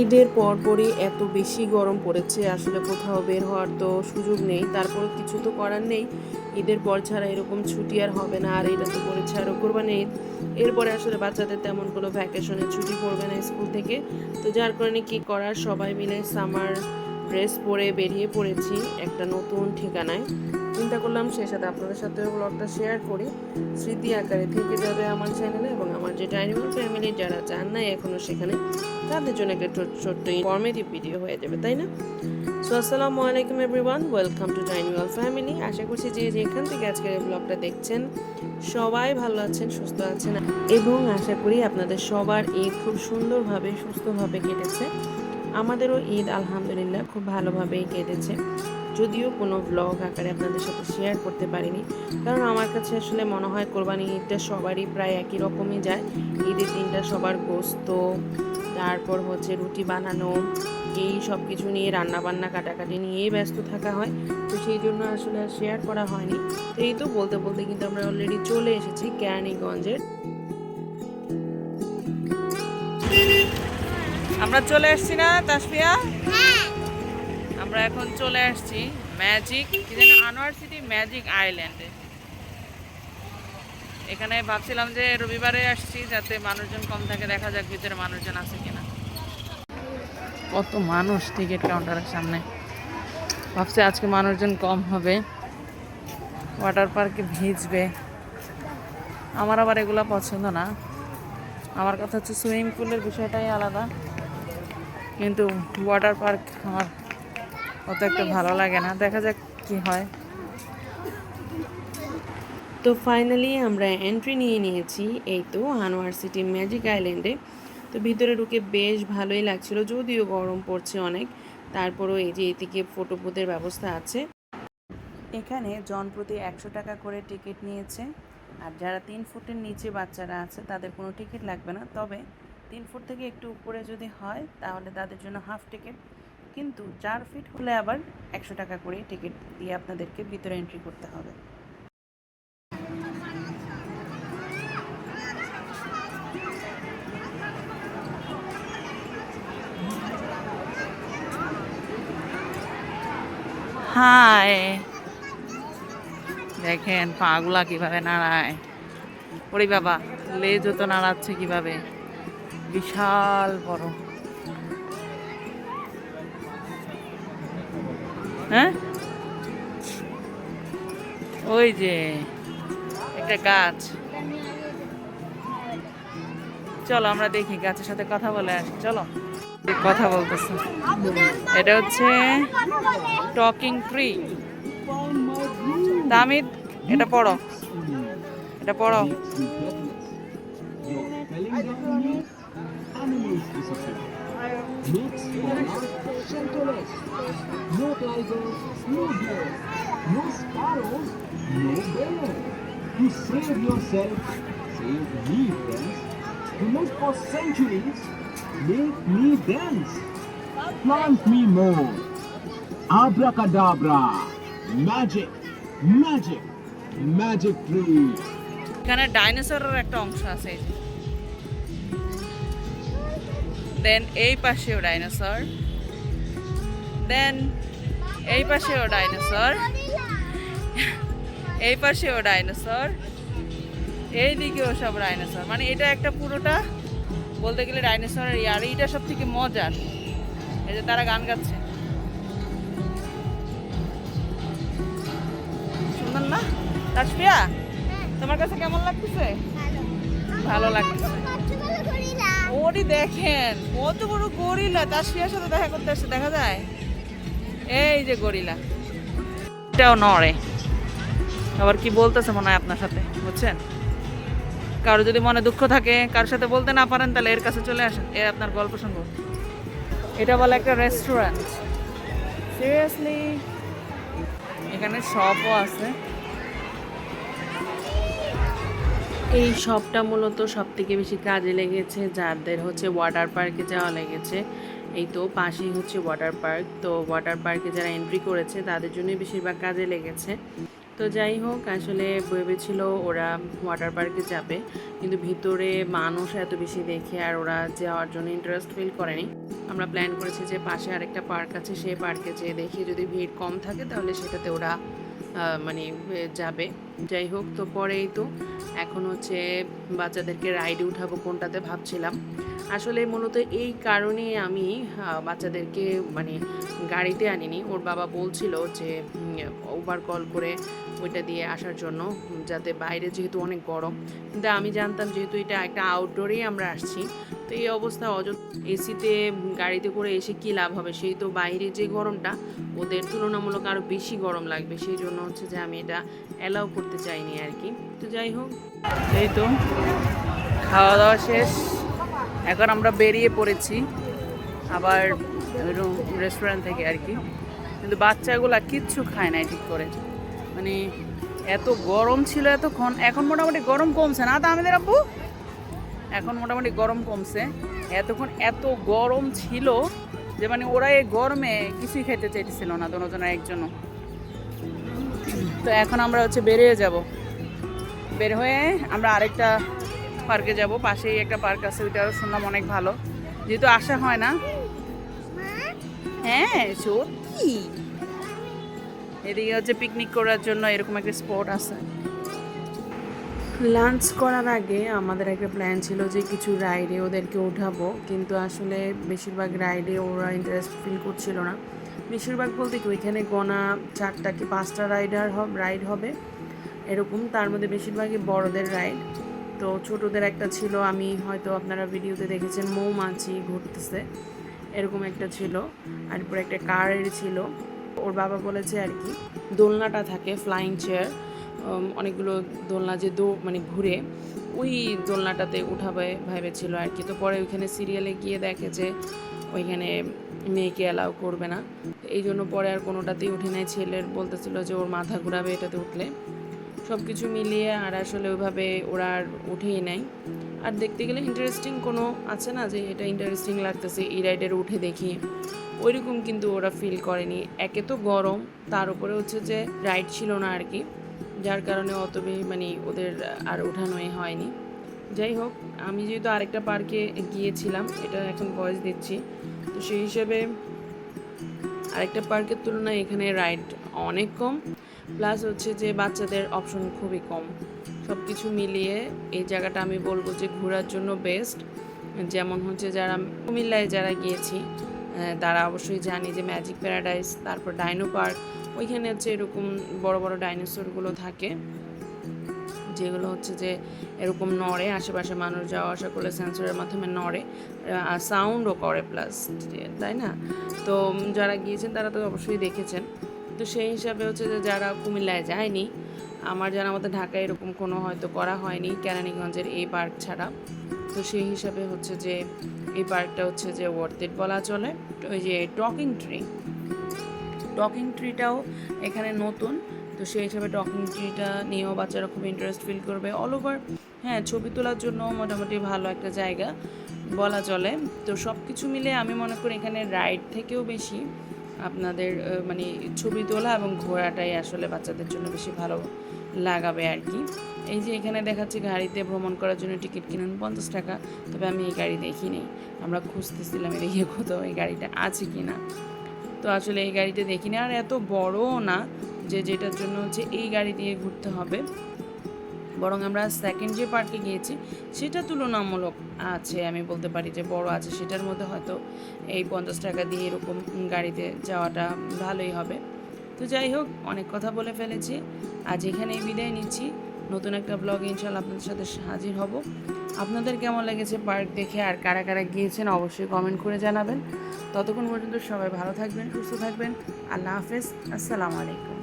ঈদের পরপরই এত বেশি গরম পড়েছে, আসলে কোথাও বের হওয়ার তো সুযোগ নেই। তারপর কিছু তো করার নেই, ঈদের পর ছাড়া এরকম ছুটি আর হবে না। আর এটা তো পড়েছে আরও কোরবানি ঈদ। এরপরে আসলে বাচ্চাদের তেমন কোনো ভ্যাকেশনে ছুটি পড়বে না স্কুল থেকে। তো যার কারণে কি করার, সবাই মিলে সামার ড্রেস পরে বেরিয়ে পড়েছি একটা নতুন ঠিকানায়। চিন্তা করলাম সেই সাথে আপনাদের সাথেও ব্লগটা শেয়ার করি, স্মৃতি আকারে থেকে যাবে আমার চ্যানেলে। এবং আমার যে ডাইনি ওয়াল ফ্যামিলি যারা চান নাই এখনও সেখানে, তাদের জন্য একটা ছোট্ট ইনফরমেটিভ ভিডিও হয়ে যাবে, তাই না? সো আসসালামু আলাইকুম এভরিওয়ান, ওয়েলকাম টু ডাইনি ওয়াল ফ্যামিলি। আশা করছি যে যেখান থেকে আজকের এই ব্লগটা দেখছেন সবাই ভালো আছেন, সুস্থ আছেন, এবং আশা করি আপনাদের সবার ঈদ খুব সুন্দরভাবে সুস্থভাবে কেটেছে। আমাদেরও ঈদ আলহামদুলিল্লাহ খুব ভালোভাবেই কেটেছে, যদিও কোনো ব্লগ আকারে আপনাদের সাথে শেয়ার করতে পারিনি। কারণ আমার কাছে আসলে মনে হয় কোরবানি ঈদটা সবারই প্রায় একই রকমই যায়। ঈদের দিনটা সবার গোস্ত, তারপর হচ্ছে রুটি বানানো, এই সব কিছু নিয়ে রান্নাবান্না কাটাকাটি নিয়েই ব্যস্ত থাকা হয়। তো সেই জন্য আসলে আর শেয়ার করা হয়নি। তো এই তো বলতে বলতে কিন্তু আমরা অলরেডি চলে এসেছি কেরানীগঞ্জের। আমরা চলে আসছি না তাসফিয়া? আমরা এখন চলে আসছি ম্যাজিক কি যেন আনোয়ার সিটি ম্যাজিক আইল্যান্ডে। এখানে ভাবছিলাম যে রবিবারে আসছি যাতে মানুষজন কম থাকে, দেখা যাক ভিতরে মানুষজন আছে কিনা। কত মানুষ টিকিট কাউন্টারের সামনে, ভাবছি আজকে মানুষজন কম হবে, ওয়াটার পার্কে ভিজবে। আমার আবার এগুলো পছন্দ না, আমার কথা হচ্ছে সুইমিং পুলের বিষয়টাই আলাদা, কিন্তু ওয়াটার পার্ক আমার অত একটা ভালো লাগে না। দেখা যাক কি হয়। তো ফাইনালি আমরা এন্ট্রি নিয়ে নিয়েছি এই তো আনোয়ার সিটি ম্যাজিক আইল্যান্ডে। তো ভিতরে ঢুকে বেশ ভালোই লাগছিল, যদিও গরম পড়ছে অনেক। তারপরও এই যে এদিকে ফটো বুথের ব্যবস্থা আছে। এখানে জনপ্রতি 100 টাকা করে টিকিট নিয়েছে। আর যারা 3 ফুটের নিচে বাচ্চারা আছে তাদের কোনো টিকিট লাগবে না, তবে 3 ফুট থেকে একটু উপরে যদি হয় তাহলে তাদের জন্য হাফ টিকিট। কিন্তু 4 ফিট হলে আবার 100 টাকা করে টিকিট দিয়ে আপনাদেরকে ভিতরে এন্ট্রি করতে হবে। হাই, দেখেন পাগুলা কিভাবে নাড়ায়। ওরে বাবা, লেজও তো নাড়াচ্ছে কিভাবে, বিশাল বড়। হ্যাঁ, ওই যে একটা গাছ, চলো আমরা দেখি, গাছের সাথে কথা বলে আসি। চলো, কথা বলতেছে। এটা হচ্ছে টকিং ট্রি। দামিদ, এটা পড়ো, এটা পড়ো। To save yourself, save me, friends. To live for centuries, make me dance. Plant me more. Abracadabra. Magic, magic, magic tree. এখানে ডাইনোসরের একটা অংশ আছে। দেন এই পাশেও ডাইনোসর, দেন এই পাশেও ডাইনোসর, এই পাশেও ডাইনোসর, এই দিকেও সব ডাইনোসর। মানে এটা একটা পুরোটা বলতে গেলে ডাইনোসরের। আর এইটা সব থেকে মজার, এই যে তারা গান গাচ্ছে, সুন্দর না তাসফিয়া? তোমার কাছে কেমন লাগতেছে? ভালো লাগতেছে। ওরই দেখেন কত বড় গরিলা, তাসফিয়ার সাথে দেখা করতে আসছে, দেখা যায়। এই যে গরিলা, এটাও নড়ে। আবার কি বলতেছে মনে হয় আপনার সাথে, বুঝছেন? কারো যদি মনে দুঃখ থাকে, কারোর সাথে বলতে না পারেন, তাহলে এর কাছে চলে আসেন, এ আপনার গল্প শুনবো। এটা বলে একটা রেস্টুরেন্ট, সিরিয়াসলি। এখানে শপও আছে। এই শপটা মূলত সব থেকে বেশি কাজে লেগেছে যাদের হচ্ছে ওয়াটার পার্কে যাওয়া লেগেছে। এই তো পাশেই হচ্ছে ওয়াটার পার্ক। তো ওয়াটার পার্কে যারা এন্ট্রি করেছে তাদের জন্যই বেশিরভাগ কাজে লেগেছে। তো যাই হোক, আসলে ভেবেছিল ওরা ওয়াটার পার্কে যাবে, কিন্তু ভিতরে মানুষ এত বেশি দেখে আর ওরা যাওয়ার জন্য ইন্টারেস্ট ফিল করেনি। আমরা প্ল্যান করেছি যে পাশে আরেকটা পার্ক আছে, সেই পার্কে যেয়ে দেখি যদি ভিড় কম থাকে তাহলে সেটাতে ওরা মানে যাবে। যাই হোক, তো পরেই তো এখন হচ্ছে বাচ্চাদেরকে রাইডে উঠাবো কোনটাতে ভাবছিলাম। আসলে মূলত এই কারণে আমি বাচ্চাদেরকে মানে গাড়িতে আনিনি। ওর বাবা বলছিল যে উবার কল করে ওইটা দিয়ে আসার জন্য, যাতে বাইরে যেহেতু অনেক গরম, কিন্তু আমি জানতাম যেহেতু এটা একটা আউটডোরেই আমরা আসছি, তো এই অবস্থা এসিতে গাড়িতে করে এসে কী লাভ হবে, সেই তো বাইরে যে গরমটা ওদের তুলনামূলক আরও বেশি গরম লাগবে, সেই জন্য হচ্ছে যে আমি এটা অ্যালাউ করতে চাইনি আর কি। তো যাই হোক, এই তো খাওয়া দাওয়া শেষ, এখন আমরা বেরিয়ে পড়েছি আবার রেস্টুরেন্ট থেকে আর কি। কিন্তু বাচ্চাগুলা কিচ্ছু খায় না ঠিক করে, মানে এত গরম ছিল এতক্ষণ। এখন মোটামুটি গরম কমছে না তা আমাদের আব্বু? এখন মোটামুটি গরম কমছে। এতক্ষণ এত গরম ছিল যে মানে ওরা এই গরমে কিছুই খেতে চাইতেছিল না, দুজনের একজনও। তো এখন আমরা হচ্ছে বেরিয়ে যাব, বের হয়ে আমরা আরেকটা পার্কে যাব। পাশেই একটা পার্ক আছে, ওইটাও শুনলাম অনেক ভালো, যেহেতু আসা হয় না। হ্যাঁ সত্যি, এদিকে হচ্ছে পিকনিক করার জন্য এরকম একটা স্পট আছে। লাঞ্চ করার আগে আমাদের একটা প্ল্যান ছিল যে কিছু রাইডে ওদেরকে উঠাবো, কিন্তু আসলে বেশিরভাগ রাইডে ওরা ইন্টারেস্ট ফিল করছিল না। বেশিরভাগ বলতে কি ওইখানে গোনা 4টা কি 5টা রাইড হবে এরকম, তার মধ্যে বেশিরভাগই বড়দের রাইড। তো ছোটদের একটা ছিল, আমি হয়তো আপনারা ভিডিওতে দেখেছেন, মৌমাছি ঘুরতেছে এরকম একটা ছিল, আর এরপর একটা কারের ছিল। ওর বাবা বলেছে আর কি দোলনাটা থাকে ফ্লাইং চেয়ার, অনেকগুলো দোলনা যে মানে ঘুরে, ওই দোলনাটাতে উঠাবে ভেবেছিল আর কি। তো পরে ওইখানে সিরিয়ালে গিয়ে দেখে যে ওইখানে মেয়েকে অ্যালাউ করবে না, এই জন্য পরে আর কোনোটাতেই উঠে নেয়। ছেলের বলতেছিল যে ওর মাথা ঘুরাবে এটাতে উঠলে, সব কিছু মিলিয়ে আর আসলে ওইভাবে ওরা আর উঠেই নেয়। আর দেখতে গেলে ইন্টারেস্টিং কোনো আছে না যে এটা ইন্টারেস্টিং লাগতেছে এই রাইডের উঠে দেখি, ওইরকম কিন্তু ওরা ফিল করেনি। একে তো গরম, তার উপরে হচ্ছে যে রাইড ছিল না আর কি, যার কারণে অত মানে ওদের আর ওঠানোই হয়নি। যাই হোক, আমি যেহেতু আরেকটা পার্কে গিয়েছিলাম, এটা এখন ভয়েস দিচ্ছি, তো সেই হিসেবে আরেকটা পার্কের তুলনায় এখানে রাইড অনেক কম, প্লাস হচ্ছে যে বাচ্চাদের অপশন খুবই কম। সব কিছু মিলিয়ে এই জায়গাটা আমি বলবো যে ঘোরার জন্য বেস্ট। যেমন হচ্ছে যারা কুমিল্লায় যারা গিয়েছি তারা অবশ্যই জানি যে ম্যাজিক প্যারাডাইস, তারপর ডাইনো পার্ক, ওইখানে হচ্ছে এরকম বড় বড় ডাইনোসরগুলো থাকে, যেগুলো হচ্ছে যে এরকম নড়ে, আশেপাশে মানুষ যাওয়া আসা করলে সেন্সরের মাধ্যমে নড়ে, সাউন্ডও করে প্লাস, তাই না? তো যারা গিয়েছেন তারা তো অবশ্যই দেখেছেন। তো সেই হিসাবে হচ্ছে যে যারা কুমিল্লায় যায়নি, আমার জানা মতো ঢাকায় এরকম কোনো হয়তো করা হয়নি কেরানীগঞ্জের এই পার্ক ছাড়া, তো সেই হিসাবে হচ্ছে যে এই পার্কটা হচ্ছে যে ওয়ার্থ ইট বলা চলে। ওই যে টকিং ট্রিটাও এখানে নতুন, তো সেই হিসাবে টকিং ট্রিটা নিয়েও বাচ্চারা খুব ইন্টারেস্ট ফিল করবে। অল ওভার হ্যাঁ, ছবি তোলার জন্য মোটামুটি ভালো একটা জায়গা বলা চলে। তো সব কিছু মিলে আমি মনে করি এখানে রাইড থেকেও বেশি আপনাদের মানে ছবি তোলা এবং ঘোরাটাই আসলে বাচ্চাদের জন্য বেশি ভালো লাগাবে আর কি। এই যে এখানে দেখাচ্ছি গাড়িতে ভ্রমণ করার জন্য টিকিট কিনুন 50 টাকা, তবে আমি এই গাড়ি দেখিনি, আমরা খুঁজতেছিলাম এদিকে কোথাও এই গাড়িটা আছে কি না। তো আসলে এই গাড়িটা দেখিনি, আর এত বড়ও না যে যেটার জন্য হচ্ছে এই গাড়ি দিয়ে ঘুরতে হবে, বরং আমরা সেকেন্ড যে পার্কে গিয়েছি সেটা তুলনামূলক আছে, আমি বলতে পারি যে বড় আছে, সেটার মধ্যে হয়তো এই 50 টাকা দিয়ে এরকম গাড়িতে যাওয়াটা ভালোই হবে। তো যাই হোক, অনেক কথা বলে ফেলেছি, আজ এখানেই বিদায় নিচ্ছি। নতুন একটা ব্লগে ইনশাল্লাহ আপনাদের সাথে হাজির হব। আপনাদের কেমন লেগেছে পার্ক দেখে, আর কারা কারা গিয়েছেন অবশ্যই কমেন্ট করে জানাবেন। ততক্ষণ পর্যন্ত সবাই ভালো থাকবেন, সুস্থ থাকবেন। আল্লাহ হাফেজ, আসসালামু আলাইকুম।